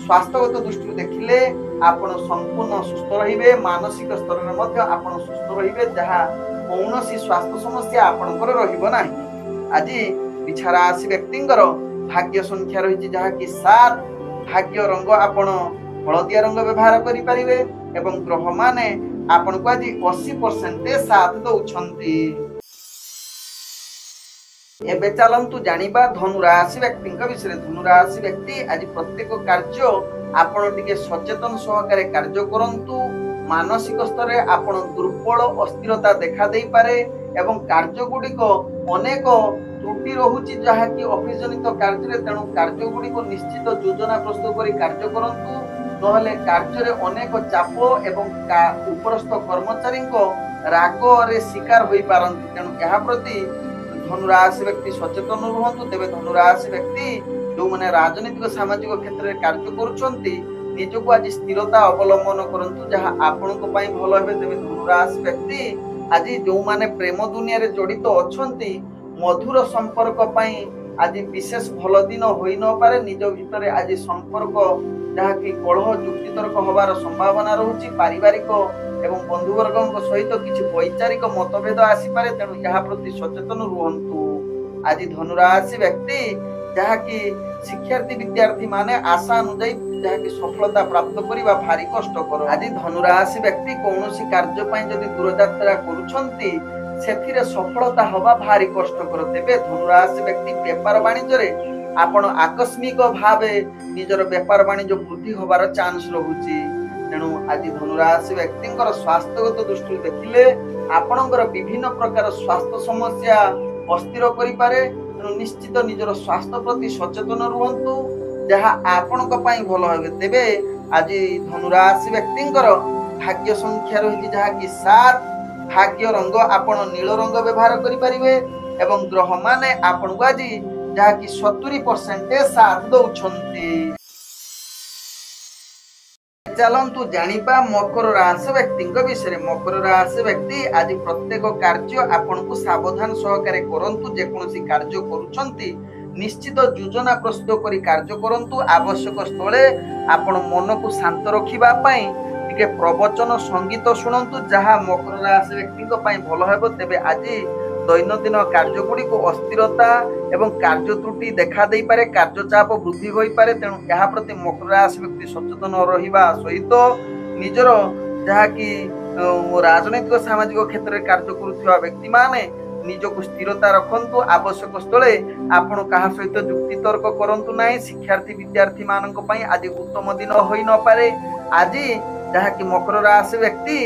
स्वास्थ्यगत दृष्टि देखिले आपण संपूर्ण सुस्थ रहिबे। मानसिक स्तर रे मध्य आपण सुस्थ रहिबे जहाँ कौनसी स्वास्थ्य समस्या आपणकर रहिबो नाही। आज बिछा राशि व्यक्तिंकर भाग्य संख्या रहिछि जहाँकि 7। भाग्य रंग आपण हलदिया रंग व्यवहार करि परिबे एवं ग्रह माने आपण को आज 80% साथ दउछन्ती। एबे चलंतु जानिबा धनु राशि व्यक्ति विषय। धनु राशि व्यक्ति आज प्रत्येक कार्य आपण टिके सचेतन सहकारे कार्य करंतु। मानसिक स्तर रे आपण दुर्बल अस्थिरता देखा देई पारे एवं कार्य गुडिक अनेक त्रुटि रहुची जहाँकि ऑफिस जनित कार्य रे। तेणु कार्य गुडिक निश्चित योजना प्रस्तुत करी कार्य करंतु नहले कार्य रे अनेक चाप एवं उपरस्थ कर्मचारी राग रे शिकार होई पारंती। तेणु एहा प्रति धनु राशि व्यक्ति सचेतन रुहंतु। तेबे धनु राशि व्यक्ति जो माने राजनीतिक सामाजिक क्षेत्र में कार्य करूछन्ती निजको आज स्थिरता अवलंबन करंतु जहाँ आपनको पई भल हेबे। तेबे धनु राशि व्यक्ति आज जो माने प्रेम दुनिया रे जड़ित अछन्ती मधुर संपर्क पई आज विशेष भल दिन होई न पारे। निज भितरे आज संपर्क जहाँ कि कलह जुक्ति तर्क होबार संभावना रहुची। पारिवारिक एवं बंधु वर्ग सहित किछि वैचारिक मतभेद आसी पारे। तेणु यहाँ प्रति सचेतन रुहंतु। आज धनु राशि व्यक्ति जहाँ कि शिक्षार्थी विद्यार्थी माने आशा अनुसार ଯାହାକି ସଫଳତା ପ୍ରାପ୍ତ କରିବା ଭାରି କଷ୍ଟକର। ଆଜି ଧନୁରାଶି ବ୍ୟକ୍ତି କୌଣସି କାର୍ଯ୍ୟ ପାଇଁ ଯଦି ଦୂରଯାତ୍ରା କରୁଛନ୍ତି ସେଥିରେ ସଫଳତା ହବା ଭାରି କଷ୍ଟକର। ତେବେ ଧନୁରାଶି ବ୍ୟକ୍ତି ବେପାର ବାଣିଜ୍ୟରେ ଆପଣ ଆକସ୍ମିକ ଭାବେ ନିଜର ବେପାର ବାଣିଜ୍ୟ ବୃଦ୍ଧି ହବାର ଚାନ୍ସ ରହୁଛି। ତେଣୁ ଆଜି ଧନୁରାଶି ବ୍ୟକ୍ତିଙ୍କର ସ୍ୱାସ୍ଥ୍ୟଗତ ଦୃଷ୍ଟିରୁ ଦେଖିଲେ ଆପଣଙ୍କର ବିଭିନ୍ନ ପ୍ରକାର ସ୍ୱାସ୍ଥ୍ୟ ସମସ୍ୟା ଅସ୍ଥିର କରିପାରେ। ତେଣୁ ନିଶ୍ଚିତ ନିଜର ସ୍ୱାସ୍ଥ୍ୟ ପ୍ରତି ସଚେତନ ରୁହନ୍ତୁ, ଯାହା ଆପଣଙ୍କ ପାଇଁ ଭଲ হবে। ତେବେ ଆଜି ଧନୁରାଶି ବ୍ୟକ୍ତିଙ୍କର ଭାଗ୍ୟ ସଂଖ୍ୟା ରହିଛି ଯାହାକି 7। ଭାଗ୍ୟ ରଙ୍ଗ ଆପଣ ନୀଳ ରଙ୍ଗ ବ୍ୟବହାର କରିପାରିବେ ଏବଂ ଗ୍ରହମାନେ ଆପଣଙ୍କୁ ଆଜି ଯାହାକି 70% ସାଥ ଦଉଛନ୍ତି। ଚାଲନ୍ତୁ ଜାଣିବା ମକର ରାଶି ବ୍ୟକ୍ତିଙ୍କ ବିଷୟରେ। ମକର ରାଶି ବ୍ୟକ୍ତି ଆଜି ପ୍ରତ୍ୟେକ କାର୍ଯ୍ୟ ଆପଣଙ୍କୁ ସାବଧାନ ସହକାରେ କରନ୍ତୁ। ଯେକୌଣସି କାର୍ଯ୍ୟ କରୁଛନ୍ତି ନିଶ୍ଚିତ ଯୋଜନା ପ୍ରସ୍ତୁତ କରି କାର୍ଯ୍ୟ କରନ୍ତୁ। ଆବଶ୍ୟକ ସ୍ଥଳେ ଆପଣ ମନକୁ ଶାନ୍ତ ରଖିବା ପାଇଁ ଟିକେ ପ୍ରବଚନ ସଙ୍ଗୀତ ଶୁଣନ୍ତୁ, ଯାହା ମକର ରାଶି ବ୍ୟକ୍ତିଙ୍କ ପାଇଁ ଭଲ ହେବ। ତେବେ ଆଜି ଦୈନନ୍ଦିନ କାର୍ଯ୍ୟଗୁଡ଼ିକୁ ଅସ୍ଥିରତା ଏବଂ କାର୍ଯ୍ୟ ତ୍ରୁଟି ଦେଖା ଦେଇପାରେ, କାର୍ଯ୍ୟ ଚାପ ବୃଦ୍ଧି ହୋଇପାରେ। ତେଣୁ ଏହା ପ୍ରତି ମକର ରାଶି ବ୍ୟକ୍ତି ସଚେତନ ରହିବା ସହିତ ନିଜର ଯାହାକି ରାଜନୈତିକ ସାମାଜିକ କ୍ଷେତ୍ରରେ କାର୍ଯ୍ୟ କରୁଥିବା ବ୍ୟକ୍ତିମାନେ ନିଜକୁ ସ୍ଥିରତା ରଖନ୍ତୁ। ଆବଶ୍ୟକ ସ୍ଥଳେ ଆପଣ କାହା ସହିତ ଯୁକ୍ତି ତର୍କ କରନ୍ତୁ ନାହିଁ। ଶିକ୍ଷାର୍ଥୀ ବିଦ୍ୟାର୍ଥୀ ମାନଙ୍କ ପାଇଁ ଆଜି ଉତ୍ତମ ଦିନ ହୋଇନପାରେ। ଆଜି ଯାହାକି ମକର ରାଶି ବ୍ୟକ୍ତି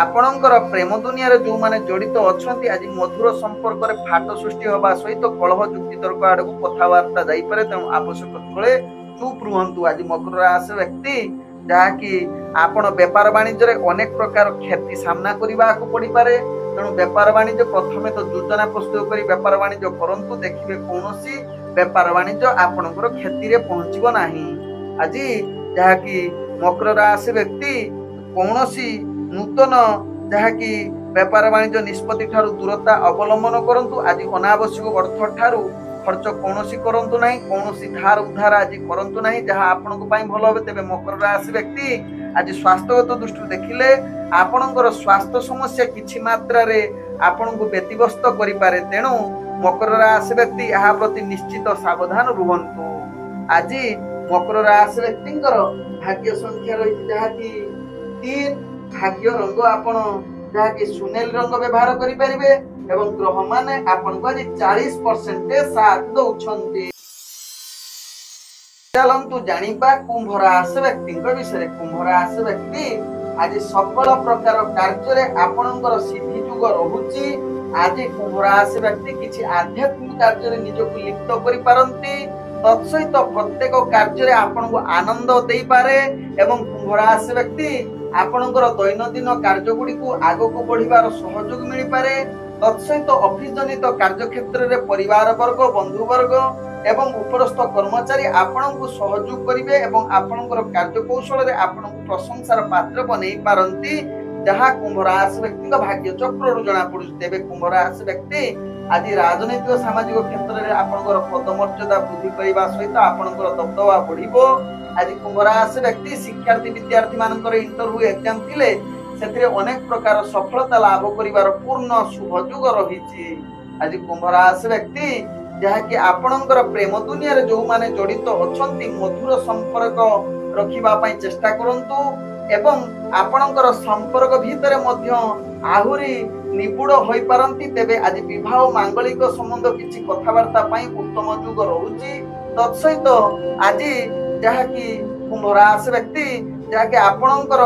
ଆପଣଙ୍କର ପ୍ରେମ ଦୁନିଆରେ ଯୋଉମାନେ ଜଡ଼ିତ ଅଛନ୍ତି ଆଜି ମଧୁର ସମ୍ପର୍କରେ ଫାଟ ସୃଷ୍ଟି ହେବା ସହିତ କଳହ ଯୁକ୍ତି ତର୍କ ଆଡ଼କୁ କଥାବାର୍ତ୍ତା ଯାଇପାରେ। ତେଣୁ ଆବଶ୍ୟକ ସ୍ଥଳେ ଚୁପ୍ ରୁହନ୍ତୁ। ଆଜି ମକର ରାଶି ବ୍ୟକ୍ତି ଯାହାକି ଆପଣ ବେପାର ବାଣିଜ୍ୟରେ ଅନେକ ପ୍ରକାର କ୍ଷତି ସାମ୍ନା କରିବାକୁ ପଡ଼ିପାରେ। ତେଣୁ ବେପାର ବାଣିଜ୍ୟ ପ୍ରଥମେ ତ ଯୋଜନା ପ୍ରସ୍ତୁତ କରି ବେପାର ବାଣିଜ୍ୟ କରନ୍ତୁ, ଦେଖିବେ କୌଣସି ବେପାର ବାଣିଜ୍ୟ ଆପଣଙ୍କର କ୍ଷତିରେ ପହଞ୍ଚିବ ନାହିଁ। ଆଜି ଯାହାକି ମକର ରାଶି ବ୍ୟକ୍ତି କୌଣସି ନୂତନ ଯାହାକି ବେପାର ବାଣିଜ୍ୟ ନିଷ୍ପତ୍ତି ଠାରୁ ଦୂରତା ଅବଲମ୍ବନ କରନ୍ତୁ। ଆଜି ଅନାବଶ୍ୟକ ଅର୍ଥ ଠାରୁ ଖର୍ଚ୍ଚ କୌଣସି କରନ୍ତୁ ନାହିଁ। କୌଣସି ଧାର ଉଧାର ଆଜି କରନ୍ତୁ ନାହିଁ, ଯାହା ଆପଣଙ୍କ ପାଇଁ ଭଲ হবে। ତେବେ ମକର ରାଶି ବ୍ୟକ୍ତି ଆଜି ସ୍ୱାସ୍ଥ୍ୟଗତ ଦୃଷ୍ଟିରୁ ଦେଖିଲେ ଆପଣଙ୍କର ସ୍ୱାସ୍ଥ୍ୟ ସମସ୍ୟା କିଛି ମାତ୍ରାରେ ଆପଣଙ୍କୁ ବ୍ୟତିବ୍ୟସ୍ତ କରିପାରେ। ତେଣୁ ମକର ରାଶି ବ୍ୟକ୍ତି ଏହା ପ୍ରତି ନିଶ୍ଚିତ ସାବଧାନ ରୁହନ୍ତୁ। ଆଜି ମକର ରାଶି ବ୍ୟକ୍ତିଙ୍କର ଭାଗ୍ୟ ସଂଖ୍ୟା ରହିଛି ଯାହାକି 3। ଭାଗ୍ୟ ରଙ୍ଗ ଆପଣ ଯାହାକି ସୁନେଲି ରଙ୍ଗ ବ୍ୟବହାର କରିପାରିବେ ଏବଂ ଗ୍ରହମାନେ ଆପଣଙ୍କୁ ଆଜି 40% ସାଥ ଦଉଛନ୍ତି। ଚାଲନ୍ତୁ ଜାଣିବା କୁମ୍ଭ ରାଶି ବ୍ୟକ୍ତିଙ୍କ ବିଷୟରେ। କୁମ୍ଭ ରାଶି ବ୍ୟକ୍ତି ଆଜି ସକଳ ପ୍ରକାର କାର୍ଯ୍ୟରେ ଆପଣଙ୍କର ସିଦ୍ଧି ଯୁଗ ରହୁଛି। ଆଜି କୁମ୍ଭ ରାଶି ବ୍ୟକ୍ତି କିଛି ଆଧ୍ୟାତ୍ମିକ କାର୍ଯ୍ୟରେ ନିଜକୁ ଲିପ୍ତ କରିପାରନ୍ତି। ତତ୍ସହିତ ପ୍ରତ୍ୟେକ କାର୍ଯ୍ୟରେ ଆପଣଙ୍କୁ ଆନନ୍ଦ ଦେଇପାରେ ଏବଂ କୁମ୍ଭ ରାଶି ବ୍ୟକ୍ତି ଆପଣଙ୍କର ଦୈନନ୍ଦିନ କାର୍ଯ୍ୟଗୁଡ଼ିକୁ ଆଗକୁ ବଢିବାର ସହଯୋଗ ମିଳିପାରେ। ତତ୍ସହିତ ଅଫିସ ଜନିତ କାର୍ଯ୍ୟକ୍ଷେତ୍ରରେ ପରିବାର ବର୍ଗ, ବନ୍ଧୁବର୍ଗ ଏବଂ ଉପରସ୍ଥ କର୍ମଚାରୀ ଆପଣଙ୍କୁ ସହଯୋଗ କରିବେ ଏବଂ ଆପଣଙ୍କର କାର୍ଯ୍ୟକୌଶଳରେ ଆପଣଙ୍କୁ ପ୍ରଶଂସାର ପାତ୍ର ବନେଇ ପାରନ୍ତି, ଯାହା କୁମ୍ଭ ରାଶି ବ୍ୟକ୍ତିଙ୍କ ଭାଗ୍ୟ ଚକ୍ରରୁ ଜଣାପଡୁଛି। ତେବେ କୁମ୍ଭ ରାଶି ବ୍ୟକ୍ତି ଆଜି ରାଜନୈତିକ ସାମାଜିକ କ୍ଷେତ୍ରରେ ଆପଣଙ୍କର ପଦମର୍ଯ୍ୟାଦା ବୃଦ୍ଧି କରିବା ସହିତ ଆପଣଙ୍କର ଦବଦବା ବଢିବ। ଆଜି କୁମ୍ଭ ରାଶି ବ୍ୟକ୍ତି ଶିକ୍ଷାର୍ଥୀ ବିଦ୍ୟାର୍ଥୀ ମାନଙ୍କର ଇଣ୍ଟରଭ୍ୟୁ ଏକ୍ଜାମ ଥିଲେ ସେଥିରେ ଅନେକ ପ୍ରକାର ସଫଳତା ଲାଭ କରିବାର ପୂର୍ଣ୍ଣ ଶୁଭ ଯୋଗ ରହିଛି। ଆଜି କୁମ୍ଭ ରାଶି ବ୍ୟକ୍ତି ଯାହାକି ଆପଣଙ୍କର ପ୍ରେମ ଦୁନିଆରେ ଯୋଉମାନେ ଜଡ଼ିତ ଅଛନ୍ତି ମଧୁର ସମ୍ପର୍କ ରଖିବା ପାଇଁ ଚେଷ୍ଟା କରନ୍ତୁ ଏବଂ ଆପଣଙ୍କର ସମ୍ପର୍କ ଭିତରେ ମଧ୍ୟ ଆହୁରି ନିବିଡ଼ ହୋଇପାରନ୍ତି। ତେବେ ଆଜି ବିବାହ ମାଙ୍ଗଳିକ ସମ୍ବନ୍ଧ କିଛି କଥାବାର୍ତ୍ତା ପାଇଁ ଉତ୍ତମ ଯୁଗ ରହୁଛି। ତତ୍ସହିତ ଆଜି ଯାହାକି କୁମ୍ଭ ରାଶି ବ୍ୟକ୍ତି ଯାହାକି ଆପଣଙ୍କର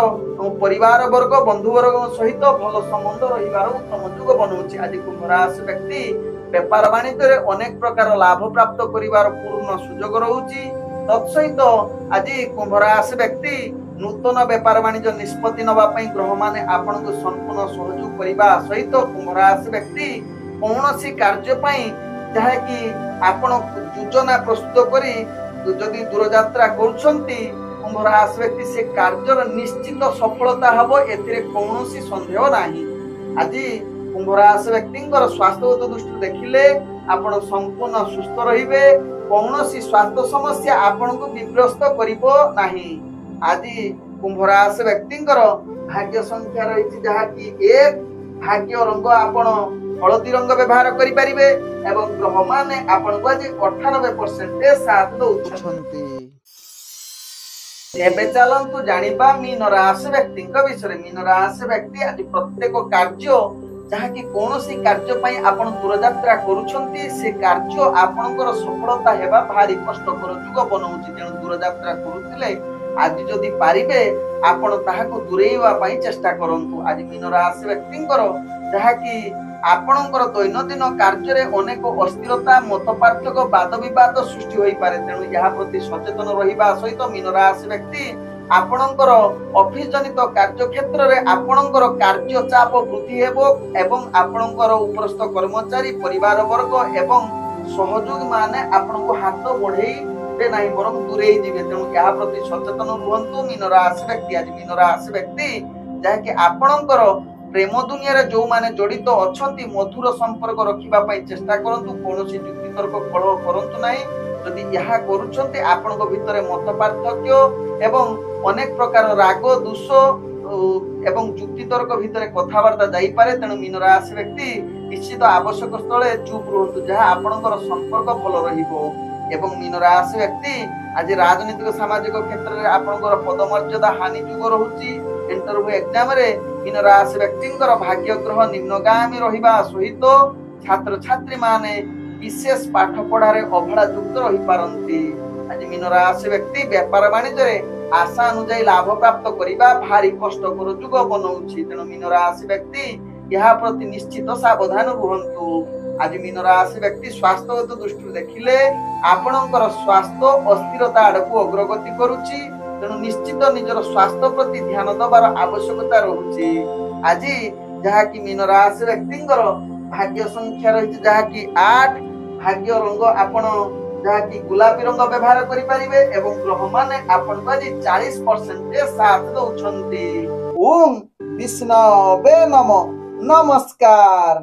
ପରିବାର ବର୍ଗ, ବନ୍ଧୁବର୍ଗ ସହିତ ଭଲ ସମ୍ବନ୍ଧ ରହିବାର ଉତ୍ତମ ଯୁଗ ବନଉଛି। ଆଜି କୁମ୍ଭ ରାଶି ବ୍ୟକ୍ତି ବେପାର ବାଣିଜ୍ୟରେ ଅନେକ ପ୍ରକାର ଲାଭ ପ୍ରାପ୍ତ କରିବାର ପୂର୍ଣ୍ଣ ସୁଯୋଗ ରହୁଛି। ତତ୍ସହିତ ଆଜି କୁମ୍ଭ ରାଶି ବ୍ୟକ୍ତି ନୂତନ ବେପାର ବାଣିଜ୍ୟ ନିଷ୍ପତ୍ତି ନେବା ପାଇଁ ଗ୍ରହମାନେ ଆପଣଙ୍କୁ ସମ୍ପୂର୍ଣ୍ଣ ସହଯୋଗ କରିବା ସହିତ କୁମ୍ଭ ରାଶି ବ୍ୟକ୍ତି କୌଣସି କାର୍ଯ୍ୟ ପାଇଁ ଯାହାକି ଆପଣ ଯୋଜନା ପ୍ରସ୍ତୁତ କରି ଯଦି ଦୂରଯାତ୍ରା କରୁଛନ୍ତି କୁମ୍ଭ ରାଶି ବ୍ୟକ୍ତି ସେ କାର୍ଯ୍ୟର ନିଶ୍ଚିତ ସଫଳତା ହେବ, ଏଥିରେ କୌଣସି ସନ୍ଦେହ ନାହିଁ। ଆଜି କୁମ୍ଭ ରାଶି ବ୍ୟକ୍ତିଙ୍କର ସ୍ୱାସ୍ଥ୍ୟଗତ ଦୃଷ୍ଟିରୁ ଦେଖିଲେ ଆପଣ ସମ୍ପୂର୍ଣ୍ଣ ସୁସ୍ଥ ରହିବେ। କୌଣସି ସ୍ୱାସ୍ଥ୍ୟ ସମସ୍ୟା ଆପଣଙ୍କୁ ବିବ୍ରସ୍ତ କରିବ ନାହିଁ। ଆଜି କୁମ୍ଭ ରାଶି ବ୍ୟକ୍ତିଙ୍କର ଭାଗ୍ୟ ସଂଖ୍ୟା ରହିଛି ଯାହାକି 1। ଭାଗ୍ୟ ରଙ୍ଗ ଆପଣ ହଳଦୀ ରଙ୍ଗ ବ୍ୟବହାର କରିପାରିବେ ଏବଂ ଗ୍ରହମାନେ ଆପଣଙ୍କୁ ଆଜି 98% ସାଥ ଦଉଛନ୍ତି। ଏବେ ଚାଲନ୍ତୁ ଜାଣିବା ମୀନ ରାଶି ବ୍ୟକ୍ତିଙ୍କ ବିଷୟରେ। ମୀନ ରାଶି ବ୍ୟକ୍ତି ଆଜି ପ୍ରତ୍ୟେକ କାର୍ଯ୍ୟ ଯାହାକି କୌଣସି କାର୍ଯ୍ୟ ପାଇଁ ଆପଣ ଦୂରଯାତ୍ରା କରୁଛନ୍ତି, ସେ କାର୍ଯ୍ୟ ଆପଣଙ୍କର ସଫଳତା ହେବା ଭାରି କଷ୍ଟକର ଯୁଗ ବନଉଛି। ତେଣୁ ଦୂରଯାତ୍ରା କରୁଥିଲେ ଆଜି ଯଦି ପାରିବେ ଆପଣ ତାହାକୁ ଦୂରେଇବା ପାଇଁ ଚେଷ୍ଟା କରନ୍ତୁ। ଆଜି ମୀନ ରାଶି ବ୍ୟକ୍ତିଙ୍କର ଯାହାକି ଆପଣଙ୍କର ଦୈନନ୍ଦିନ କାର୍ଯ୍ୟରେ ଅନେକ ଅସ୍ଥିରତା, ମତ ପାର୍ଥକ୍ୟ, ବାଦ ବିବାଦ ସୃଷ୍ଟି ହୋଇପାରେ। ତେଣୁ ଏହା ପ୍ରତି ସଚେତନ ରହିବା ସହିତ ମୀନ ରାଶି ବ୍ୟକ୍ତି ଆପଣଙ୍କର ଅଫିସ ଜନିତ କାର୍ଯ୍ୟ କ୍ଷେତ୍ରରେ ଆପଣଙ୍କର କାର୍ଯ୍ୟ ଚାପ ବୃଦ୍ଧି ହେବ ଏବଂ ଆପଣଙ୍କର ଉପରସ୍ଥ କର୍ମଚାରୀ, ପରିବାର ବର୍ଗ ଏବଂ ସହଯୋଗୀ ମାନେ ଆପଣଙ୍କୁ ହାତ ବଢେଇବେ ନାହିଁ, ବରଂ ଦୂରେଇ ଯିବେ। ତେଣୁ ଏହା ପ୍ରତି ସଚେତନ ରୁହନ୍ତୁ ମୀନ ରାଶି ବ୍ୟକ୍ତି। ଆଜି ମୀନ ରାଶି ବ୍ୟକ୍ତି ଯାହାକି ଆପଣଙ୍କର ପ୍ରେମ ଦୁନିଆରେ ଯୋଉମାନେ ଜଡିତ ଅଛନ୍ତି ମଧୁର ସମ୍ପର୍କ ରଖିବା ପାଇଁ ଚେଷ୍ଟା କରନ୍ତୁ। କୌଣସି ଯୁକ୍ତିତର୍କ କଳହ କରନ୍ତୁ ନାହିଁ। ଯଦି ଏହା କରୁଛନ୍ତି ଆପଣଙ୍କ ଭିତରେ ମତ ପାର୍ଥକ୍ୟ ଏବଂ ଅନେକ ପ୍ରକାର ରାଗ, ଦୋଷ ଏବଂ ଯୁକ୍ତିତର୍କ ଭିତରେ କଥାବାର୍ତ୍ତା ଯାଇପାରେ। ତେଣୁ ମୀନ ରାଶି ବ୍ୟକ୍ତି ନିଶ୍ଚିତ ଆବଶ୍ୟକ ସ୍ଥଳେ ଚୁପ୍ ରୁହନ୍ତୁ, ଯାହା ଆପଣଙ୍କର ସମ୍ପର୍କ ଭଲ ରହିବ। ଏବଂ ମୀନ ରାଶି ବ୍ୟକ୍ତି ଆଜି ରାଜନୈତିକ ସାମାଜିକ କ୍ଷେତ୍ରରେ ଆପଣଙ୍କର ପଦମର୍ଯ୍ୟାଦା ହାନି ଯୁଗ ରହୁଛି। ଇଣ୍ଟରଭ୍ୟୁ ଏକ୍ଜାମରେ ମୀନ ରାଶି ବ୍ୟକ୍ତିଙ୍କର ଭାଗ୍ୟ ଗ୍ରହ ନିମ୍ନଗାମୀ ରହିବା ସହିତ ଛାତ୍ରଛାତ୍ରୀ ମାନେ ବିଶେଷ ପାଠ ପଢାରେ ଅବହେଳା ଯୁକ୍ତ ରହିପାରନ୍ତି। ଆଜି ମୀନ ରାଶି ବ୍ୟକ୍ତି ବେପାର ବାଣିଜ୍ୟରେ ଆଶା ଅନୁଯାୟୀ ଲାଭ ପ୍ରାପ୍ତ କରିବା ଭାରି କଷ୍ଟକର ଯୁଗ ବନଉଛି। ତେଣୁ ମୀନ ରାଶି ବ୍ୟକ୍ତି ଏହା ପ୍ରତି ନିଶ୍ଚିତ ସାବଧାନ ରୁହନ୍ତୁ। ଆଜି ମୀନ ରାଶି ବ୍ୟକ୍ତି ସ୍ୱାସ୍ଥ୍ୟଗତ ଦୃଷ୍ଟିରୁ ଦେଖିଲେ ଆପଣଙ୍କର ସ୍ୱାସ୍ଥ୍ୟ ଅସ୍ଥିରତା ଆଡକୁ ଅଗ୍ରଗତି କରୁଛି। ତେଣୁ ନିଶ୍ଚିତ ନିଜର ସ୍ୱାସ୍ଥ୍ୟ ପ୍ରତି ଧ୍ୟାନ ଦେବାର ଆବଶ୍ୟକତା ରହୁଛି। ଆଜି ଯାହାକି ମୀନ ରାଶି ବ୍ୟକ୍ତିଙ୍କର ଭାଗ୍ୟ ସଂଖ୍ୟା ରହିଛି ଯାହାକି 8, ଭାଗ୍ୟ ରଙ୍ଗ ଆପଣ ଯାହାକି ଗୋଲାପୀ ରଙ୍ଗ ବ୍ୟବହାର କରିପାରିବେ ଏବଂ ଗ୍ରହ ମାନେ ଆପଣଙ୍କୁ ଆଜି 40% ସାଥ ଦଉଛନ୍ତି। ଓମ୍ ବିଷ୍ଣବେ ନମଃ। ନମସ୍କାର।